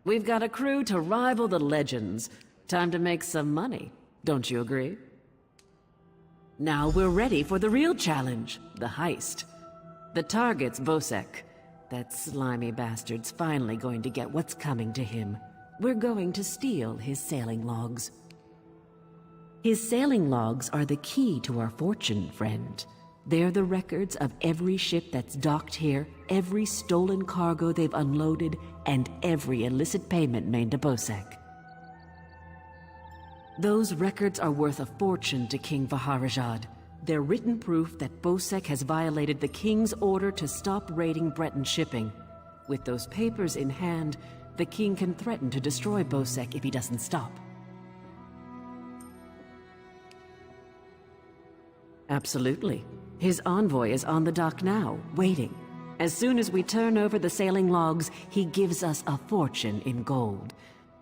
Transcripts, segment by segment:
We've got a crew to rival the legends. Time to make some money, don't you agree? Now we're ready for the real challenge, the heist. The target's Bhosek. That slimy bastard's finally going to get what's coming to him. We're going to steal his sailing logs. His sailing logs are the key to our fortune, friend. They're the records of every ship that's docked here, every stolen cargo they've unloaded, and every illicit payment made to Bhosek. Those records are worth a fortune to King Vaharajad. They're written proof that Bhosek has violated the king's order to stop raiding Breton shipping. With those papers in hand, the king can threaten to destroy Bhosek if he doesn't stop. Absolutely. His envoy is on the dock now, waiting. As soon as we turn over the sailing logs, he gives us a fortune in gold.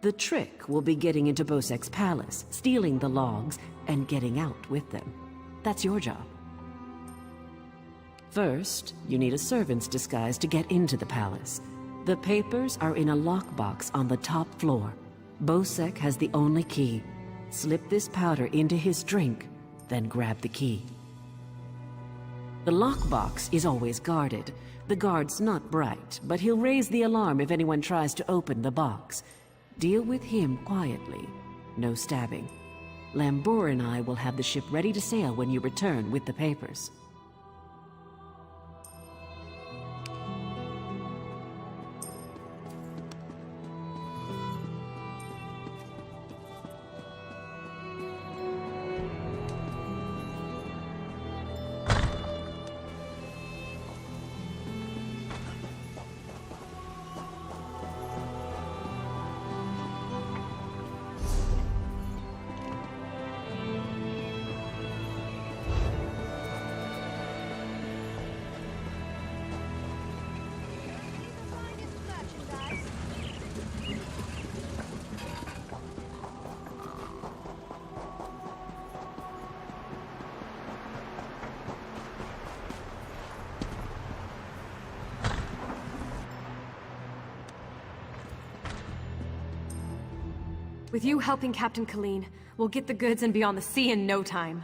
The trick will be getting into Bhosek's palace, stealing the logs, and getting out with them. That's your job. First, you need a servant's disguise to get into the palace. The papers are in a lockbox on the top floor. Bhosek has the only key. Slip this powder into his drink, then grab the key. The lockbox is always guarded. The guard's not bright, but he'll raise the alarm if anyone tries to open the box. Deal with him quietly. No stabbing. Lambour and I will have the ship ready to sail when you return with the papers. With you helping Captain Colleen, we'll get the goods and be on the sea in no time.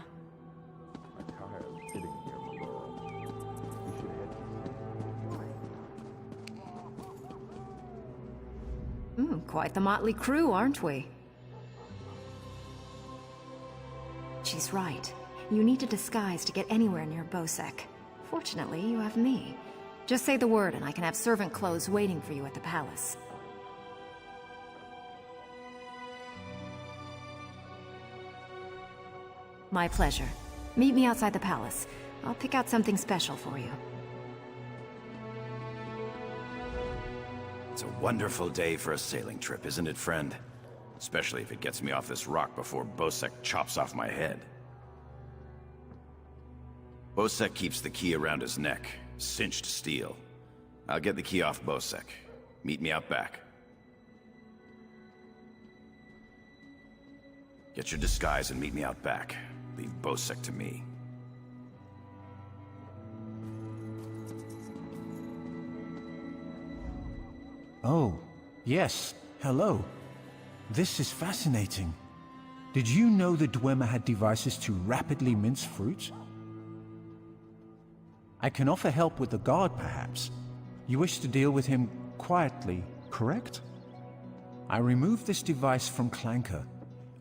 Quite the motley crew, aren't we? She's right. You need a disguise to get anywhere near Bhosek. Fortunately, you have me. Just say the word and I can have servant clothes waiting for you at the palace. My pleasure. Meet me outside the palace. I'll pick out something special for you. It's a wonderful day for a sailing trip, isn't it, friend? Especially if it gets me off this rock before Bhosek chops off my head. Bhosek keeps the key around his neck, cinched steel. I'll get the key off Bhosek. Meet me out back. Get your disguise and meet me out back. Leave Bhosek to me. Oh, yes. Hello. This is fascinating. Did you know the Dwemer had devices to rapidly mince fruit? I can offer help with the guard, perhaps. You wish to deal with him quietly, correct? I removed this device from Clanker.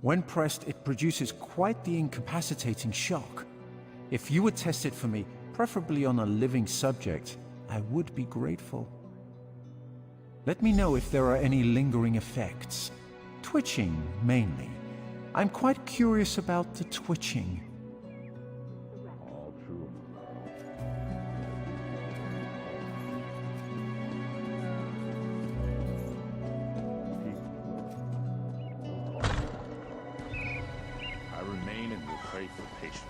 When pressed, it produces quite the incapacitating shock. If you would test it for me, preferably on a living subject, I would be grateful. Let me know if there are any lingering effects. Twitching, mainly. I'm quite curious about the twitching. I remain and will pray for patience.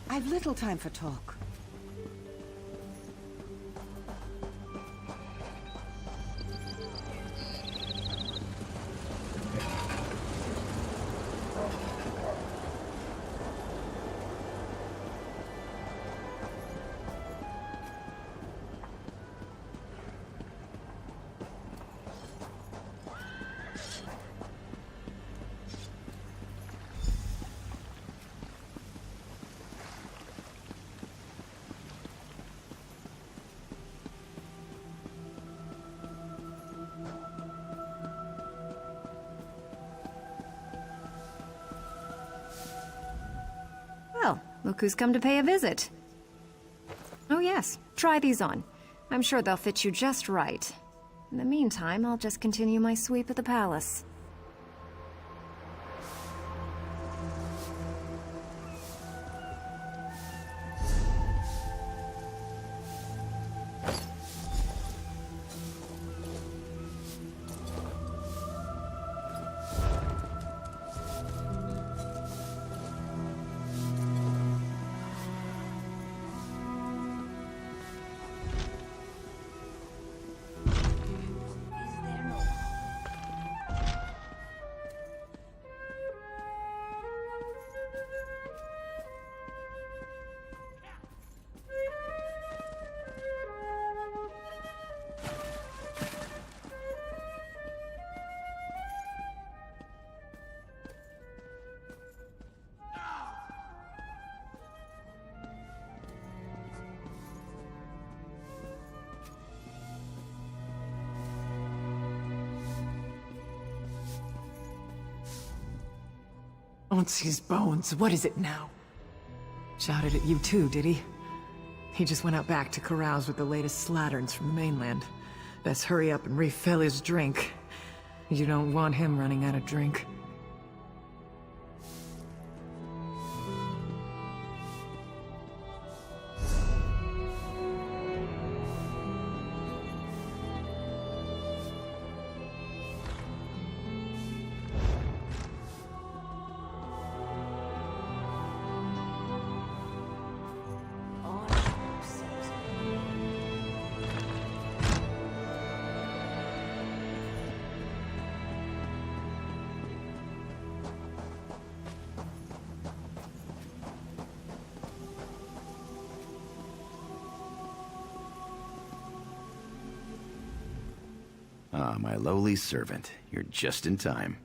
I've little time for talk. Look who's come to pay a visit. Oh yes, try these on. I'm sure they'll fit you just right. In the meantime, I'll just continue my sweep of the palace. Onsi's bones, what is it now? Shouted at you too, did he? He just went out back to carouse with the latest slatterns from the mainland. Best hurry up and refill his drink. You don't want him running out of drink. Ah, my lowly servant. You're just in time.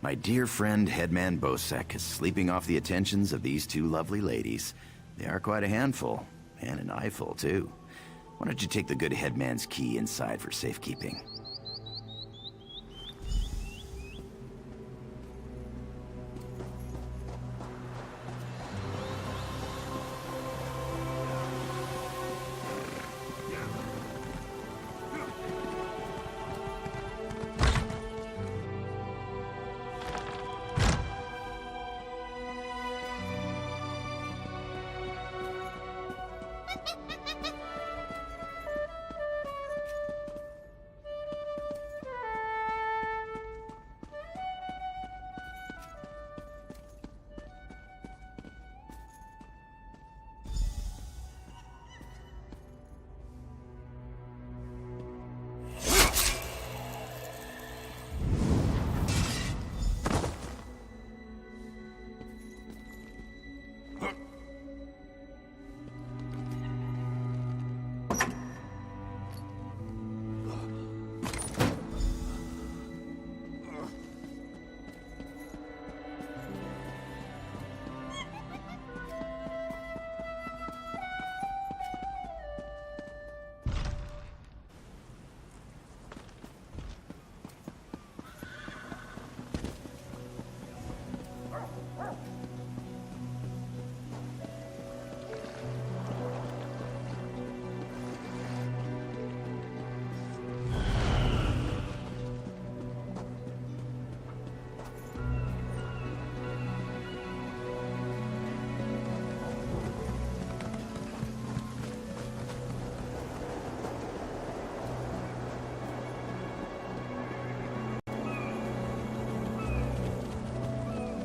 My dear friend, Headman Bhosek, is sleeping off the attentions of these two lovely ladies. They are quite a handful, and an eyeful, too. Why don't you take the good Headman's key inside for safekeeping?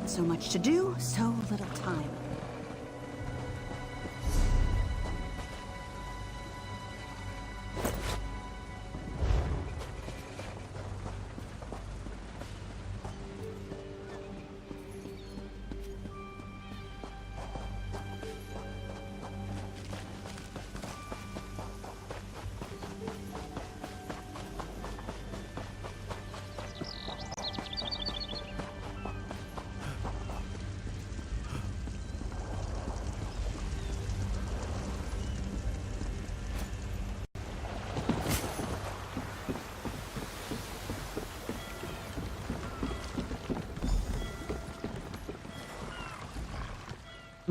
So much to do, so little time.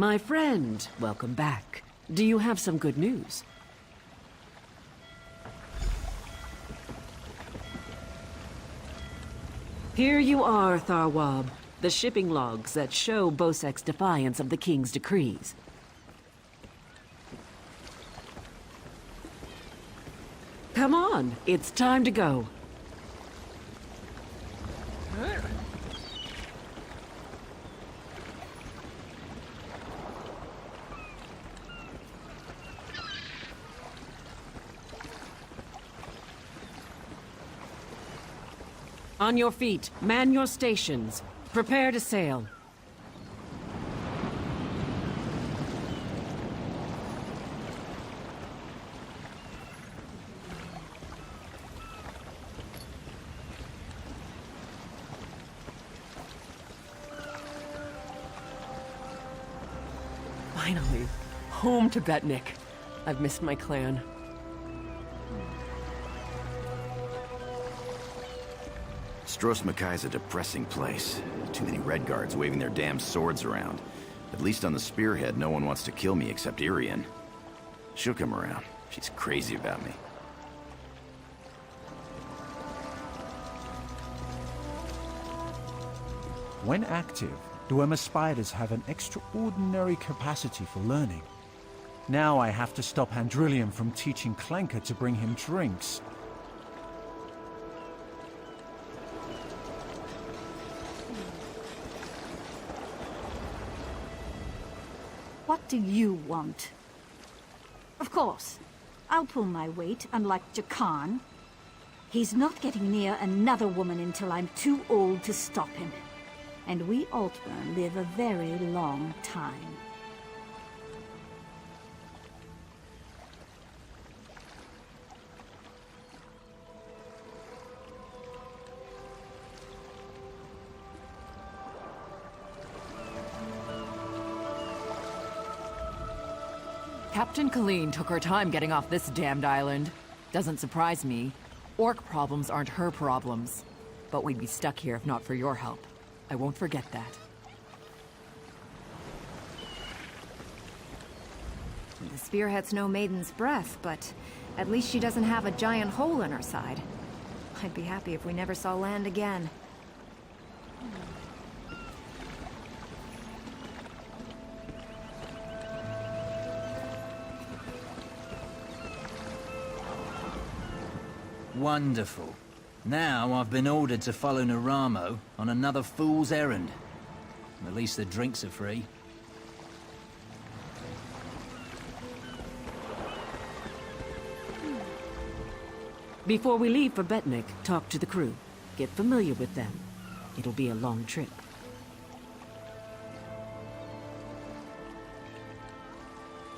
My friend, welcome back. Do you have some good news? Here you are, Tharwab. The shipping logs that show Bhosek's defiance of the king's decrees. Come on, it's time to go. On your feet, man your stations. Prepare to sail. Finally, home to Betnikh. I've missed my clan. Stros Makai's a depressing place. Too many red guards waving their damn swords around. At least on the spearhead, no one wants to kill me except Irian. She'll come around. She's crazy about me. When active, Dwemer spiders have an extraordinary capacity for learning. Now I have to stop Handrillium from teaching Clanker to bring him drinks. What do you want? Of course, I'll pull my weight, unlike Jakan. He's not getting near another woman until I'm too old to stop him. And we Altburn live a very long time. Captain Colleen took her time getting off this damned island. Doesn't surprise me. Orc problems aren't her problems. But we'd be stuck here if not for your help. I won't forget that. The spearhead's no maiden's breath, but at least she doesn't have a giant hole in her side. I'd be happy if we never saw land again. Wonderful. Now I've been ordered to follow Naramo on another fool's errand. At least the drinks are free. Before we leave for Betnikh, talk to the crew. Get familiar with them. It'll be a long trip.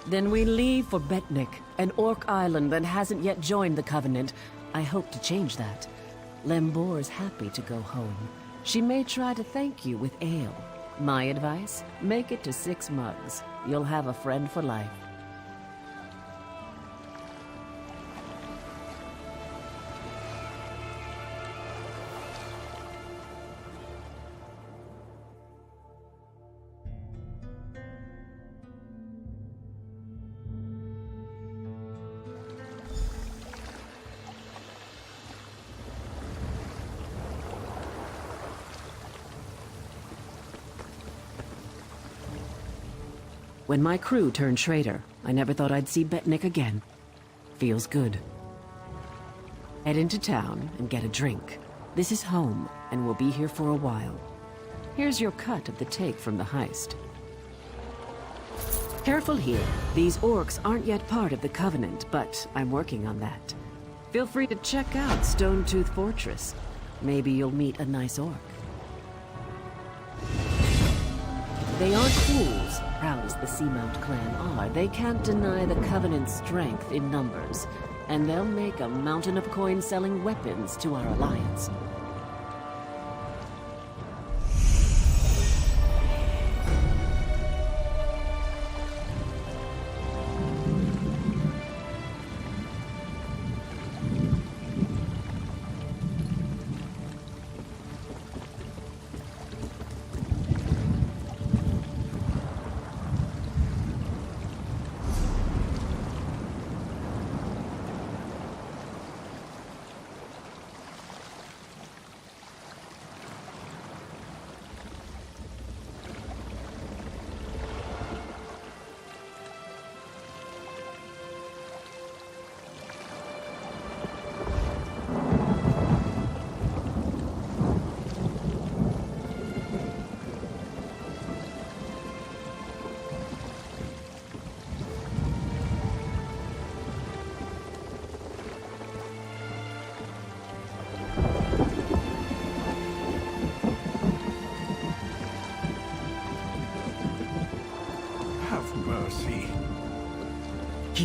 Then we leave for Betnikh, an orc island that hasn't yet joined the Covenant. I hope to change that. Lembor's happy to go home. She may try to thank you with ale. My advice? Make it to 6 mugs. You'll have a friend for life. When my crew turned traitor, I never thought I'd see Betnikh again. Feels good. Head into town and get a drink. This is home, and we'll be here for a while. Here's your cut of the take from the heist. Careful here. These orcs aren't yet part of the Covenant, but I'm working on that. Feel free to check out Stonetooth Fortress. Maybe you'll meet a nice orc. They aren't fools, proud as the Seamount clan are. They can't deny the Covenant's strength in numbers, and they'll make a mountain of coins selling weapons to our alliance.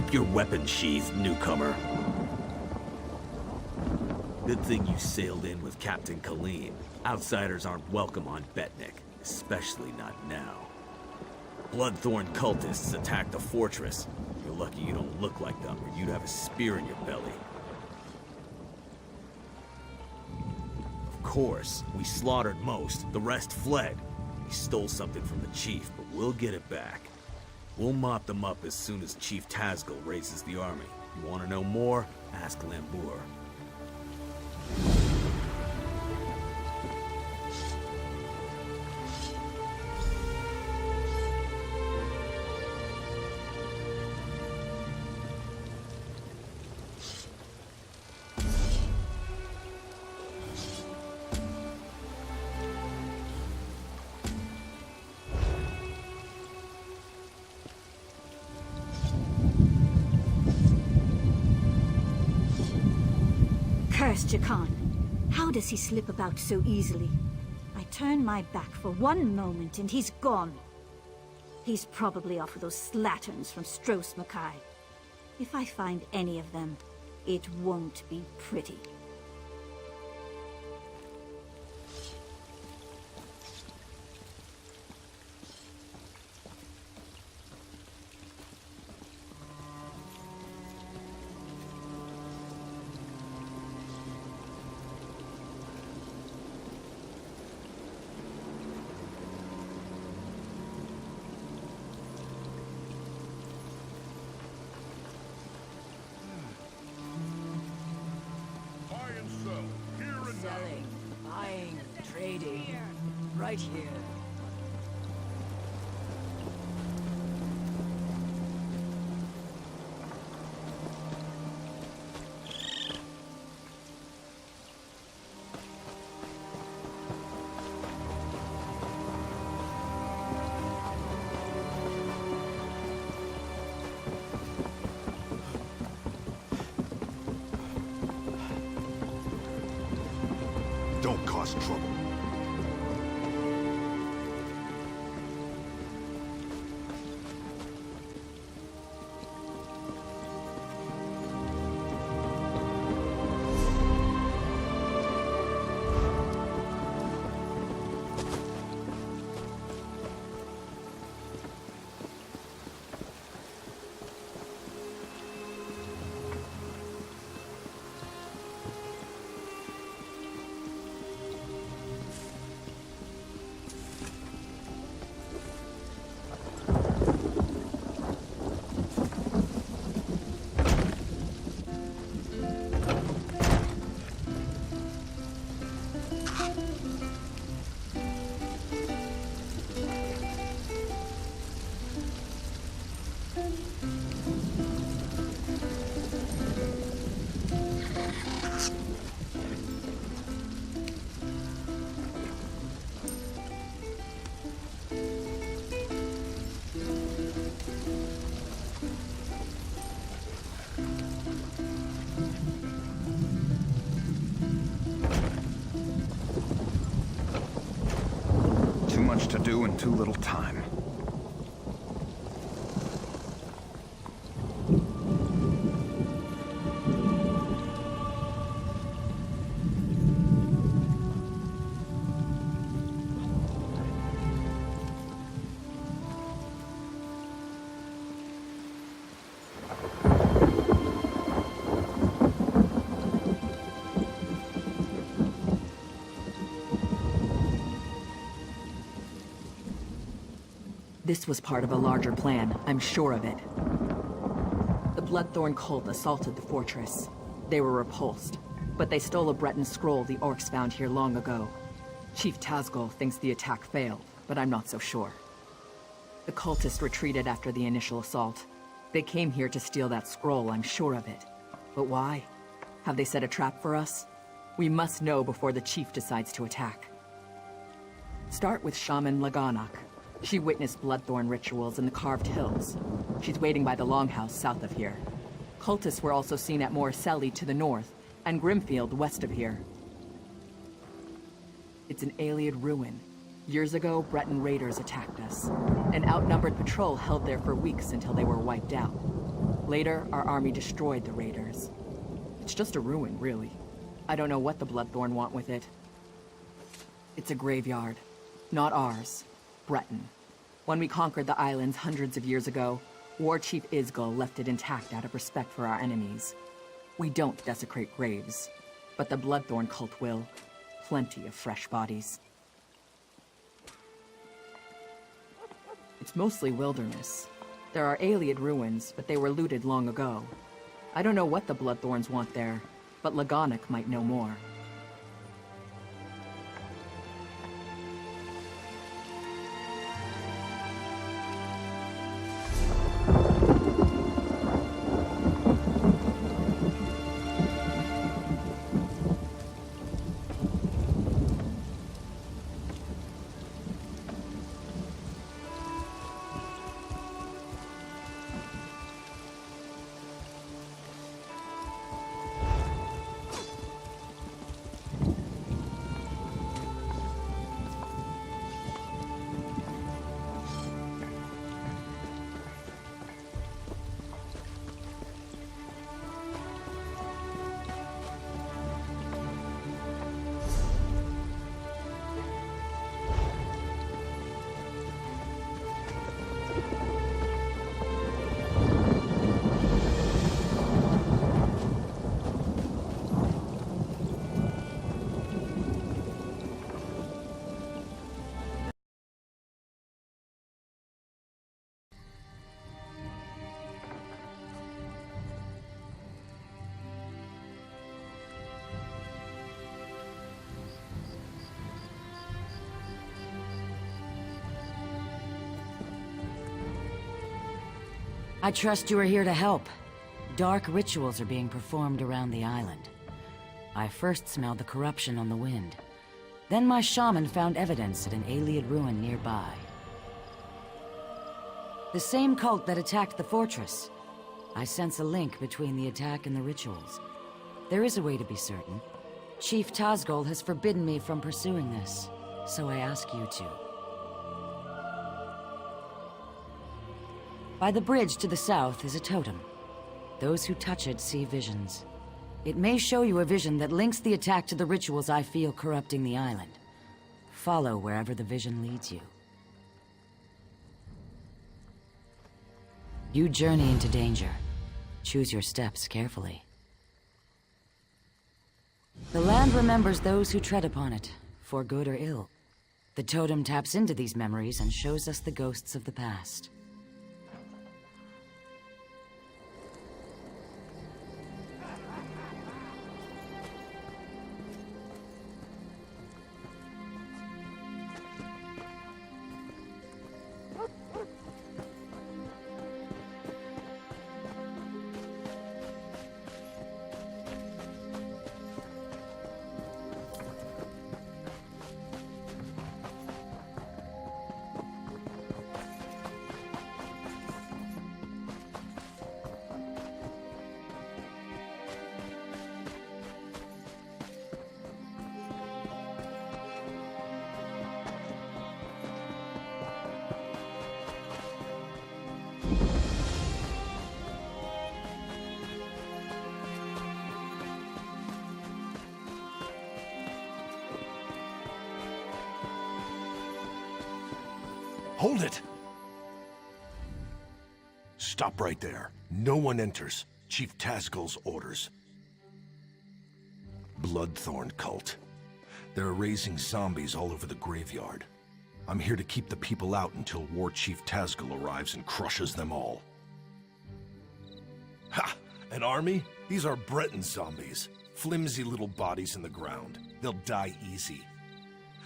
Keep your weapon sheathed, newcomer. Good thing you sailed in with Captain Colleen. Outsiders aren't welcome on Betnikh, especially not now. Bloodthorn cultists attacked the fortress. You're lucky you don't look like them, or you'd have a spear in your belly. Of course, we slaughtered most. The rest fled. We stole something from the chief, but we'll get it back. We'll mop them up as soon as Chief Tazgul raises the army. You want to know more? Ask Lambour. Cursed Jakan. How does he slip about so easily? I turn my back for one moment and he's gone. He's probably off with those slatterns from Stros Mackay. If I find any of them, it won't be pretty. Selling, buying, trading. Right here. Don't cause trouble. Too much to do in too little time. This was part of a larger plan, I'm sure of it. The Bloodthorn cult assaulted the fortress. They were repulsed, but they stole a Breton scroll the orcs found here long ago. Chief Tazgul thinks the attack failed, but I'm not so sure. The cultists retreated after the initial assault. They came here to steal that scroll, I'm sure of it. But why? Have they set a trap for us? We must know before the chief decides to attack. Start with Shaman Laganak. She witnessed Bloodthorn rituals in the Carved Hills. She's waiting by the Longhouse south of here. Cultists were also seen at Morcelli to the north, and GRIMFIELD west of here. It's an Ayleid ruin. Years ago, Breton raiders attacked us. An outnumbered patrol held there for weeks until they were wiped out. Later, our army destroyed the raiders. It's just a ruin, really. I don't know what the Bloodthorn want with it. It's a graveyard. Not ours. Breton. When we conquered the islands hundreds of years ago, War Chief Isgul left it intact out of respect for our enemies. We don't desecrate graves, but the Bloodthorn cult will. Plenty of fresh bodies. It's mostly wilderness. There are Ayleid ruins, but they were looted long ago. I don't know what the Bloodthorns want there, but Lagonic might know more. I trust you are here to help. Dark rituals are being performed around the island. I first smelled the corruption on the wind. Then my shaman found evidence at an Ayleid ruin nearby. The same cult that attacked the fortress. I sense a link between the attack and the rituals. There is a way to be certain. Chief Tazgol has forbidden me from pursuing this, so I ask you to. By the bridge to the south is a totem. Those who touch it see visions. It may show you a vision that links the attack to the rituals I feel corrupting the island. Follow wherever the vision leads you. You journey into danger. Choose your steps carefully. The land remembers those who tread upon it, for good or ill. The totem taps into these memories and shows us the ghosts of the past. Hold it! Stop right there. No one enters. Chief Tazgol's orders. Bloodthorn cult. They're raising zombies all over the graveyard. I'm here to keep the people out until War Chief Tazgol arrives and crushes them all. Ha! An army? These are Breton zombies. Flimsy little bodies in the ground. They'll die easy.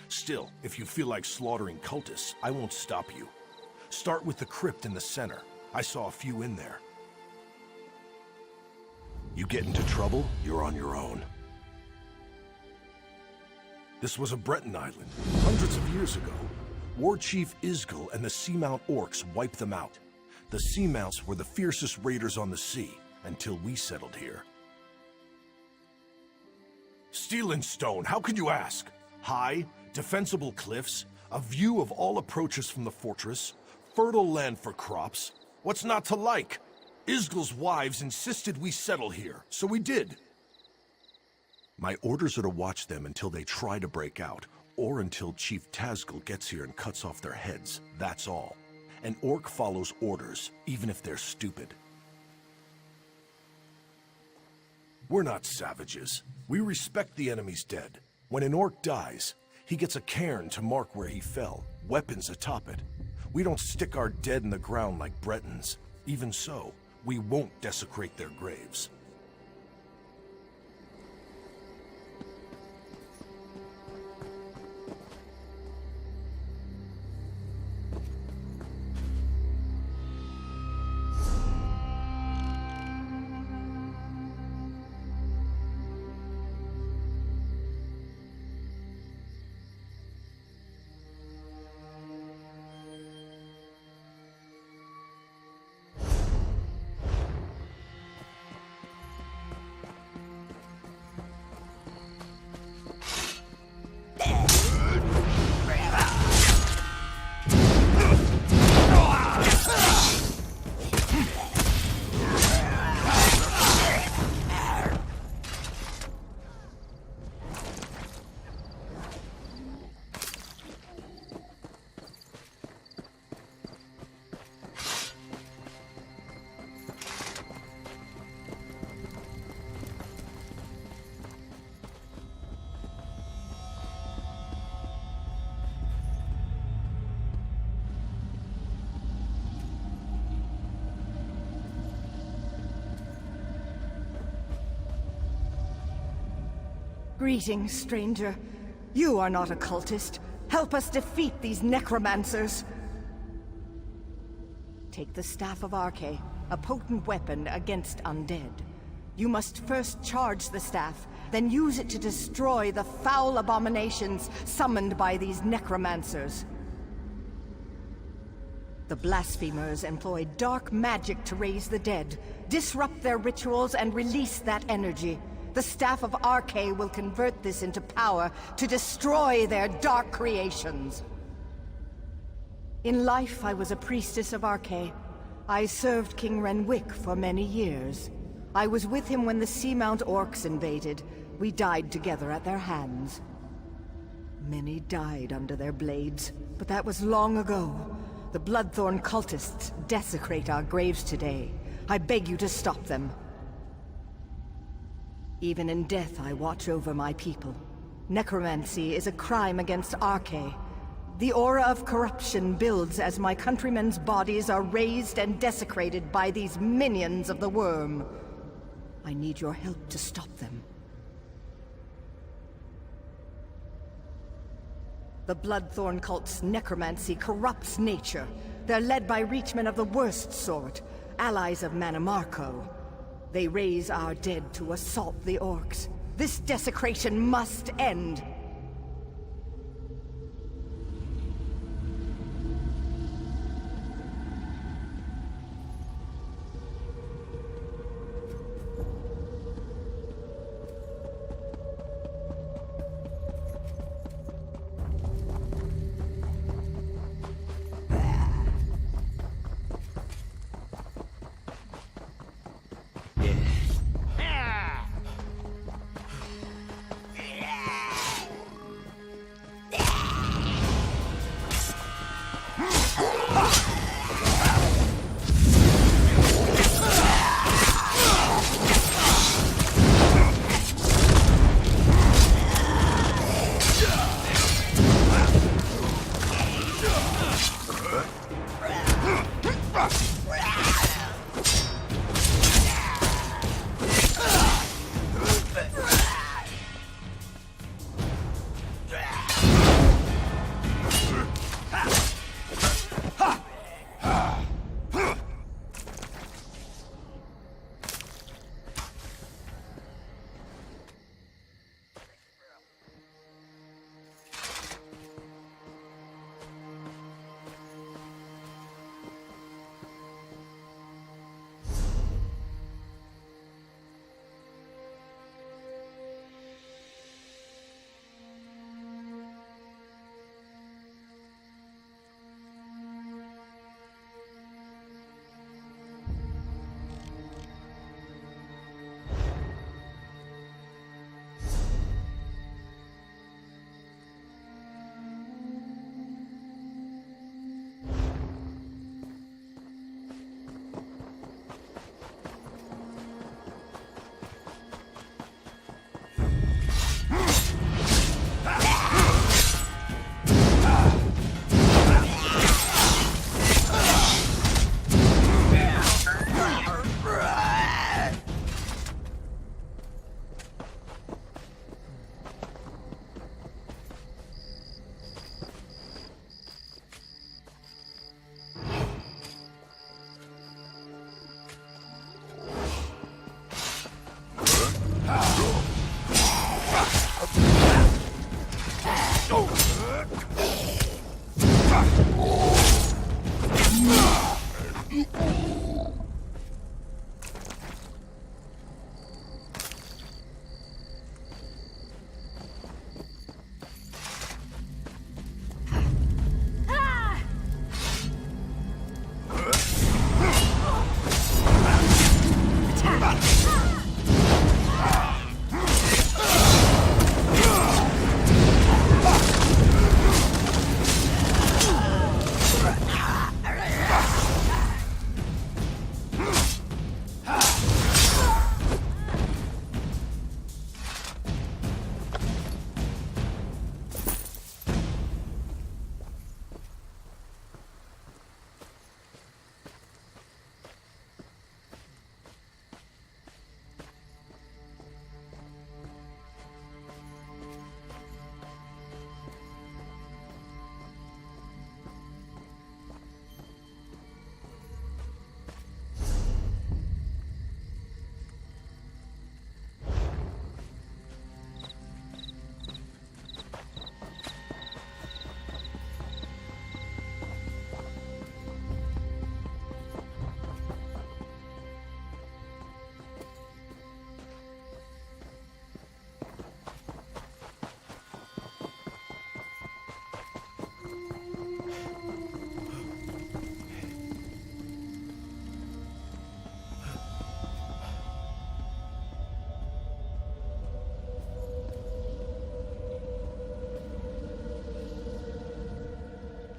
Still, if you feel like slaughtering cultists, I won't stop you. Start with the crypt in the center. I saw a few in there. You get into trouble, you're on your own. This was a Breton island, hundreds of years ago. War Chief Isgul and the Seamount Orcs wiped them out. The Seamounts were the fiercest raiders on the sea, until we settled here. Steel and stone, how could you ask? High, defensible cliffs, a view of all approaches from the fortress, fertile land for crops. What's not to like? Isgel's wives insisted we settle here, so we did. My orders are to watch them until they try to break out, or until Chief Tazgul gets here and cuts off their heads. That's all. An orc follows orders, even if they're stupid. We're not savages. We respect the enemy's dead. When an orc dies, he gets a cairn to mark where he fell, weapons atop it. We don't stick our dead in the ground like Bretons. Even so, we won't desecrate their graves. Greetings, stranger. You are not a cultist. Help us defeat these necromancers. Take the Staff of Arche, a potent weapon against undead. You must first charge the staff, then use it to destroy the foul abominations summoned by these necromancers. The blasphemers employ dark magic to raise the dead, disrupt their rituals, and release that energy. The Staff of Arche will convert this into power to destroy their dark creations. In life, I was a priestess of Arche. I served King Renwick for many years. I was with him when the Seamount Orcs invaded. We died together at their hands. Many died under their blades, but that was long ago. The Bloodthorn cultists desecrate our graves today. I beg you to stop them. Even in death, I watch over my people. Necromancy is a crime against Arche. The aura of corruption builds as my countrymen's bodies are raised and desecrated by these minions of the worm. I need your help to stop them. The Bloodthorn cult's necromancy corrupts nature. They're led by reachmen of the worst sort, allies of Manamarco. They raise our dead to assault the orcs. This desecration must end.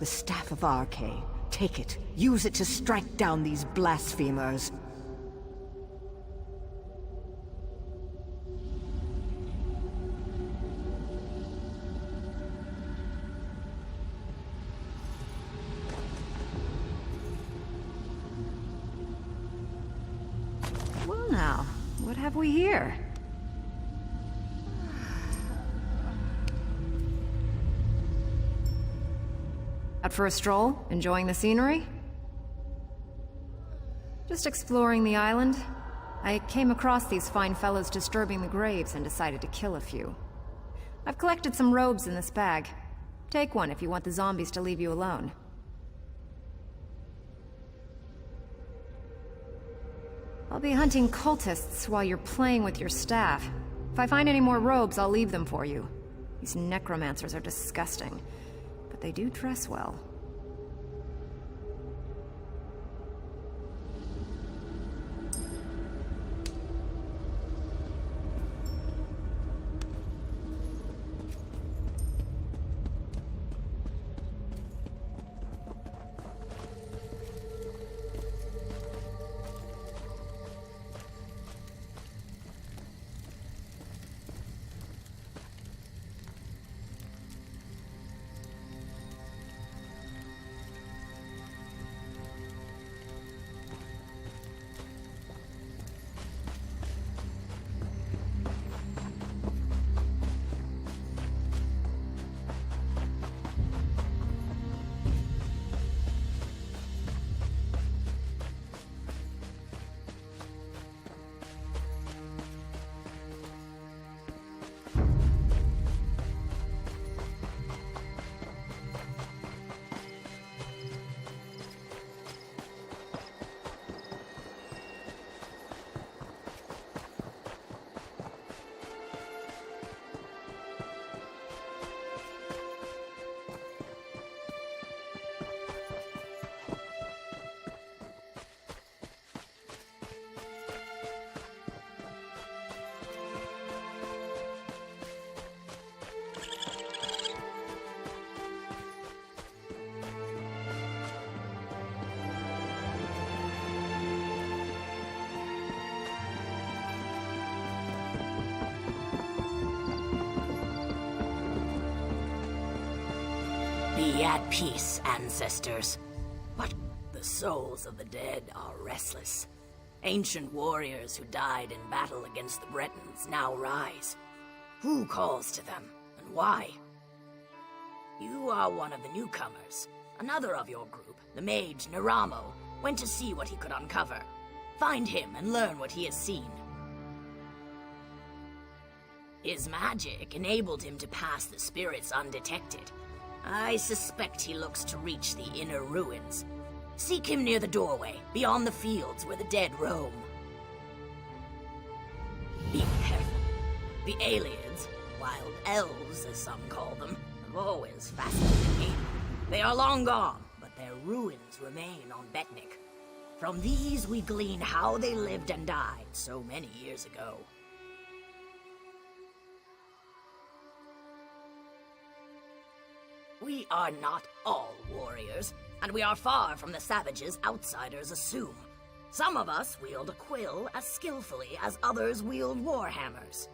The Staff of RK. Take it. Use it to strike down these blasphemers. Well now, what have we here? Out for a stroll? Enjoying the scenery? Just exploring the island. I came across these fine fellows disturbing the graves and decided to kill a few. I've collected some robes in this bag. Take one if you want the zombies to leave you alone. I'll be hunting cultists while you're playing with your staff. If I find any more robes, I'll leave them for you. These necromancers are disgusting, but they do dress well. Be at peace, ancestors. But the souls of the dead are restless. Ancient warriors who died in battle against the Bretons now rise. Who calls to them, and why? You are one of the newcomers. Another of your group, the mage Naramo, went to see what he could uncover. Find him and learn what he has seen. His magic enabled him to pass the spirits undetected. I suspect he looks to reach the inner ruins. Seek him near the doorway, beyond the fields where the dead roam. Be careful. The aliens, wild elves as some call them, have always fascinated me. They are long gone, but their ruins remain on Betnikh. From these we glean how they lived and died so many years ago. We are not all warriors, and we are far from the savages outsiders assume. Some of us wield a quill as skillfully as others wield warhammers.